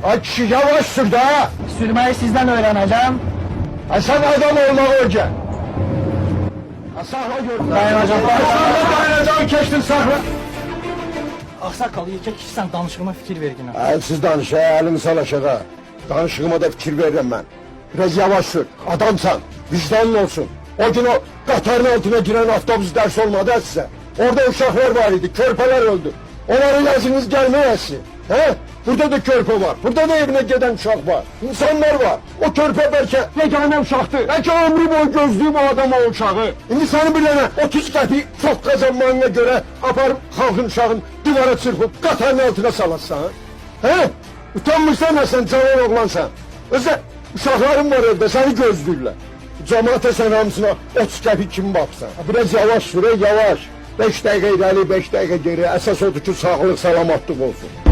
Ay kişi yavaş sür daha. Sürmeyi sizden öğreneceğim. Sen adam olmak önce. Sakla gördüm. Dayanacağım. Dayanacağım keçtin sakla. Ağsaqqalı yekə kişi sən danışığıma fikir ver günə. Siz danış, elini sal aşağı. Danışığıma da fikir veririm ben. Biraz yavaş sür, adamsan, vicdanın olsun. O gün o Qatarın altına giren avtobus ders olmadı size. Orada uşaklar var idi, körpeler öldü. Onların yazınız gelmeyesi. He? Burada da körpe var, burada da evine giden uşak var. İnsanlar var. O körpe belki yegane uşaktı. Belki ömrü boyu gözlüğüm o adam o uşağı. İnsanı bilene 30 qəpik çok kazanmağına göre aparıp halkın uşağın duvara çırpıp Qatarın altına salatsan. He? Utanmışsan ha sen canan oğlansan. Özde uşakların var evde seni gözlürler. Cemaate sen hamısına 30 qəpik kim baksan. Biraz yavaş süre yavaş. 5 dəqiqə ileri 5 dəqiqə geri. Əsas odur ki sağlık salamatlıq olsun.